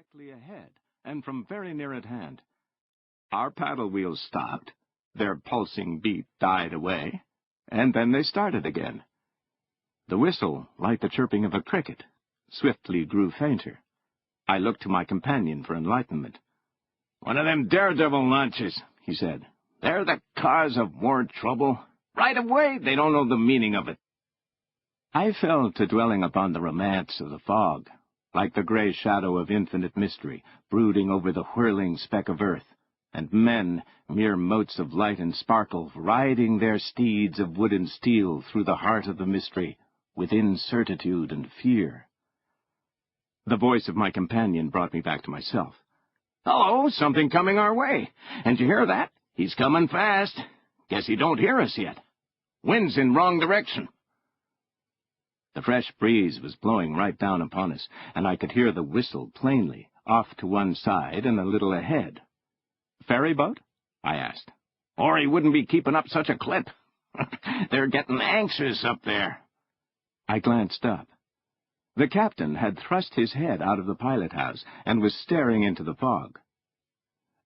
directly ahead, and from very near at hand. Our paddle wheels stopped, their pulsing beat died away, and then they started again. The whistle, like the chirping of a cricket, swiftly grew fainter. I looked to my companion for enlightenment. "One of them daredevil launches," he said. "They're the cause of more trouble. Right away they don't know the meaning of it." I fell to dwelling upon the romance of the fog, like the gray shadow of infinite mystery, brooding over the whirling speck of earth, and men, mere motes of light and sparkle, riding their steeds of wood and steel through the heart of the mystery, with incertitude and fear. The voice of my companion brought me back to myself. "Hello, something coming our way. And you hear that? He's coming fast. Guess he don't hear us yet. Wind's in wrong direction." The fresh breeze was blowing right down upon us, and I could hear the whistle plainly, off to one side and a little ahead. "Ferry boat?" I asked. "Or he wouldn't be keeping up such a clip. They're getting anxious up there." I glanced up. The captain had thrust his head out of the pilot-house and was staring into the fog.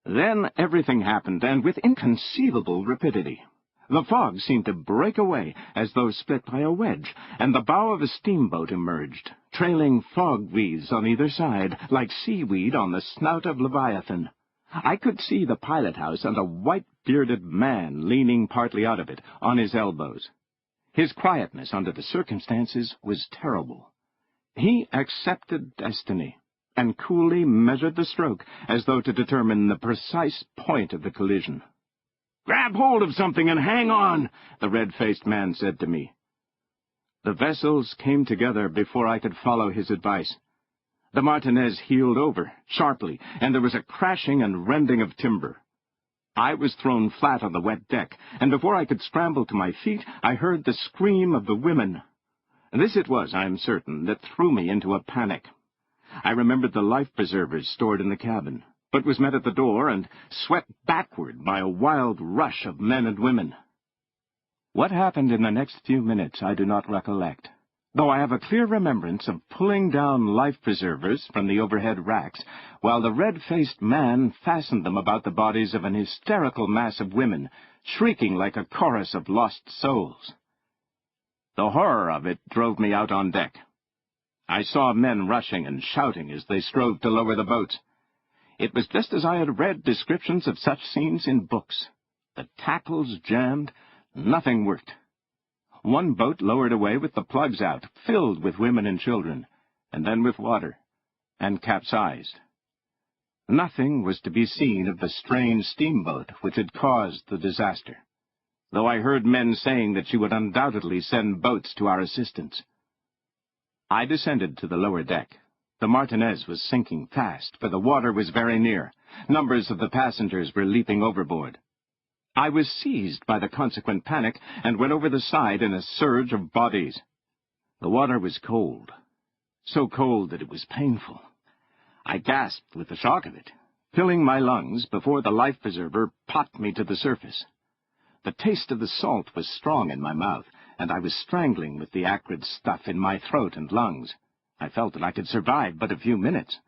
Then everything happened, and with inconceivable rapidity. The fog seemed to break away, as though split by a wedge, and the bow of a steamboat emerged, trailing fog wreaths on either side, like seaweed on the snout of Leviathan. I could see the pilot-house and a white-bearded man leaning partly out of it, on his elbows. His quietness under the circumstances was terrible. He accepted destiny, and coolly measured the stroke, as though to determine the precise point of the collision. "Grab hold of something and hang on," the red-faced man said to me. The vessels came together before I could follow his advice. The Martinez heeled over, sharply, and there was a crashing and rending of timber. I was thrown flat on the wet deck, and before I could scramble to my feet, I heard the scream of the women. This it was, I am certain, that threw me into a panic. I remembered the life-preservers stored in the cabin, but was met at the door and swept backward by a wild rush of men and women. What happened in the next few minutes I do not recollect, though I have a clear remembrance of pulling down life-preservers from the overhead racks, while the red-faced man fastened them about the bodies of an hysterical mass of women, shrieking like a chorus of lost souls. The horror of it drove me out on deck. I saw men rushing and shouting as they strove to lower the boats. It was just as I had read descriptions of such scenes in books. The tackles jammed, nothing worked. One boat lowered away with the plugs out, filled with women and children, and then with water, and capsized. Nothing was to be seen of the strange steamboat which had caused the disaster, though I heard men saying that she would undoubtedly send boats to our assistance. I descended to the lower deck. The Martinez was sinking fast, for the water was very near. Numbers of the passengers were leaping overboard. I was seized by the consequent panic and went over the side in a surge of bodies. The water was cold, so cold that it was painful. I gasped with the shock of it, filling my lungs before the life-preserver popped me to the surface. The taste of the salt was strong in my mouth, and I was strangling with the acrid stuff in my throat and lungs. I felt that I could survive but a few minutes.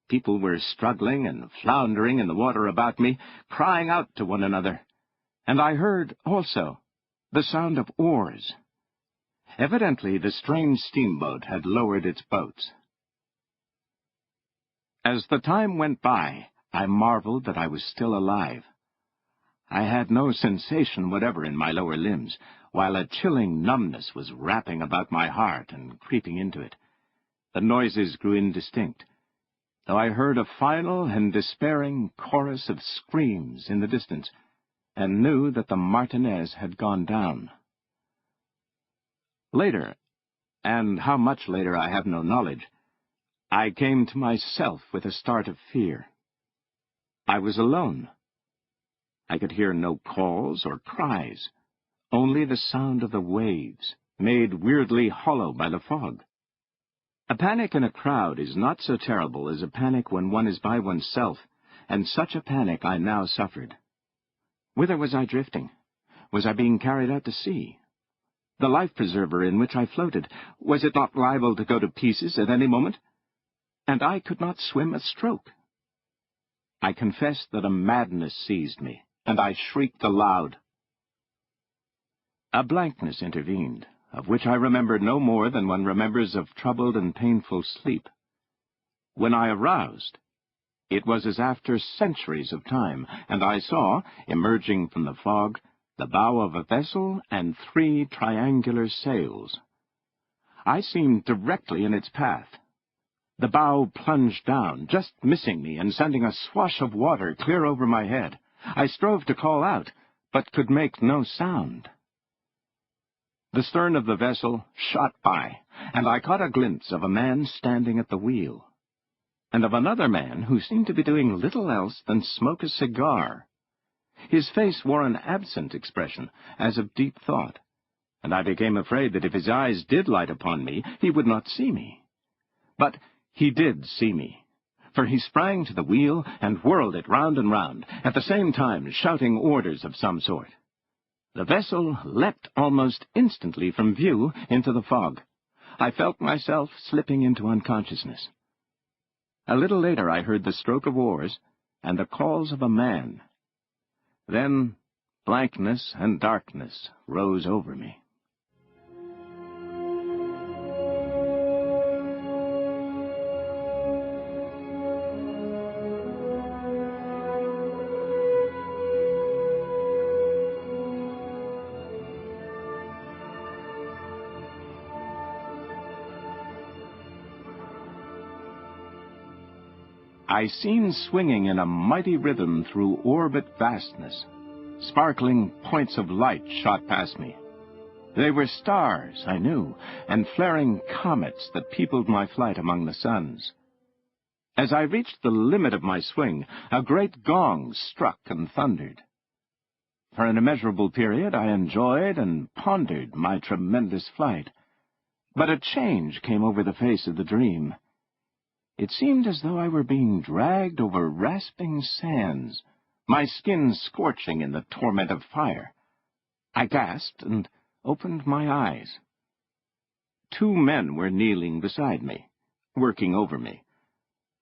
People were struggling and floundering in the water about me, crying out to one another. And I heard, also, the sound of oars. Evidently the strange steamboat had lowered its boats. As the time went by, I marveled that I was still alive. I had no sensation whatever in my lower limbs, while a chilling numbness was wrapping about my heart and creeping into it. The noises grew indistinct, though I heard a final and despairing chorus of screams in the distance, and knew that the Martinez had gone down. Later, and how much later I have no knowledge, I came to myself with a start of fear. I was alone. I could hear no calls or cries, only the sound of the waves, made weirdly hollow by the fog. A panic in a crowd is not so terrible as a panic when one is by oneself, and such a panic I now suffered. Whither was I drifting? Was I being carried out to sea? The life-preserver in which I floated, was it not liable to go to pieces at any moment? and I could not swim a stroke. I confess that a madness seized me, and I shrieked aloud. A blankness intervened, of which I remember no more than one remembers of troubled and painful sleep. When I aroused, it was as after centuries of time, and I saw, emerging from the fog, the bow of a vessel and 3 triangular sails. I seemed directly in its path. The bow plunged down, just missing me and sending a swash of water clear over my head. I strove to call out, but could make no sound. The stern of the vessel shot by, and I caught a glimpse of a man standing at the wheel, and of another man who seemed to be doing little else than smoke a cigar. His face wore an absent expression, as of deep thought, and I became afraid that if his eyes did light upon me, he would not see me. But he did see me, for he sprang to the wheel and whirled it round and round, at the same time shouting orders of some sort. The vessel leapt almost instantly from view into the fog. I felt myself slipping into unconsciousness. A little later I heard the stroke of oars and the calls of a man. Then blankness and darkness rose over me. I seemed swinging in a mighty rhythm through orbit vastness. Sparkling points of light shot past me. They were stars, I knew, and flaring comets that peopled my flight among the suns. As I reached the limit of my swing, a great gong struck and thundered. For an immeasurable period I enjoyed and pondered my tremendous flight. But a change came over the face of the dream. It seemed as though I were being dragged over rasping sands, my skin scorching in the torment of fire. I gasped and opened my eyes. 2 men were kneeling beside me, working over me.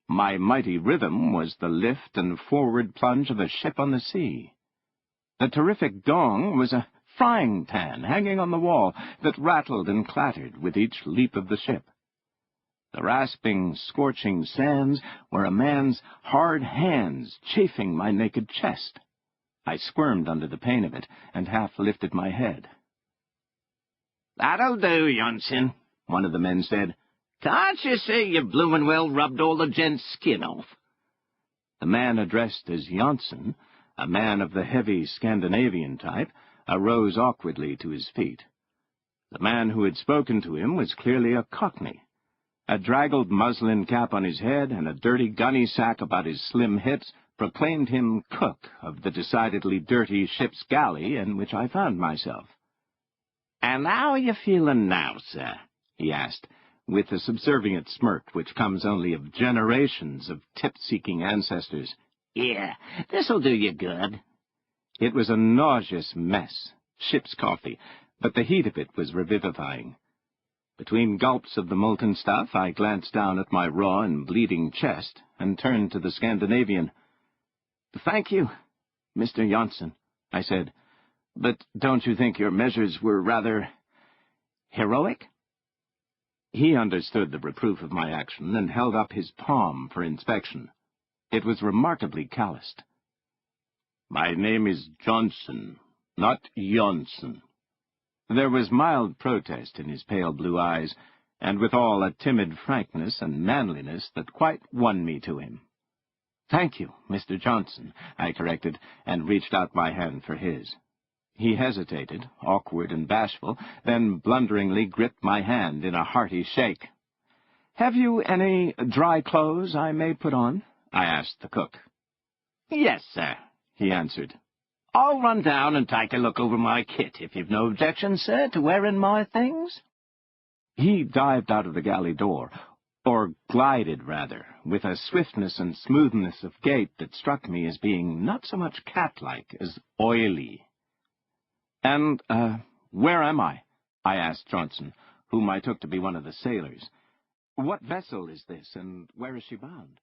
My mighty rhythm was the lift and forward plunge of a ship on the sea. The terrific gong was a frying pan hanging on the wall that rattled and clattered with each leap of the ship. The rasping, scorching sands were a man's hard hands chafing my naked chest. I squirmed under the pain of it, and half lifted my head. "That'll do, Johnson," one of the men said. "Can't you see you've bloomin' well rubbed all the gent's skin off?" The man addressed as Janssen, a man of the heavy Scandinavian type, arose awkwardly to his feet. The man who had spoken to him was clearly a Cockney. A draggled muslin cap on his head and a dirty gunny sack about his slim hips proclaimed him cook of the decidedly dirty ship's galley in which I found myself. "And how are you feeling now, sir?" he asked, with the subservient smirk which comes only of generations of tip-seeking ancestors. "Yeah, this'll do you good." It was a nauseous mess, ship's coffee, but the heat of it was revivifying. Between gulps of the molten stuff, I glanced down at my raw and bleeding chest and turned to the Scandinavian. "Thank you, Mr. Janssen," I said, "but don't you think your measures were rather heroic?" He understood the reproof of my action and held up his palm for inspection. It was remarkably calloused. "My name is Johnson, not Janssen." There was mild protest in his pale blue eyes, and withal a timid frankness and manliness that quite won me to him. "Thank you, Mr. Johnson," I corrected, and reached out my hand for his. He hesitated, awkward and bashful, then blunderingly gripped my hand in a hearty shake. "Have you any dry clothes I may put on?" I asked the cook. "Yes, sir," he answered. "I'll run down and take a look over my kit, if you've no objection, sir, to wearing my things." He dived out of the galley door, or glided, rather, with a swiftness and smoothness of gait that struck me as being not so much cat-like as oily. "And, where am I?" I asked Johnson, whom I took to be one of the sailors. What vessel is this, and where is she bound?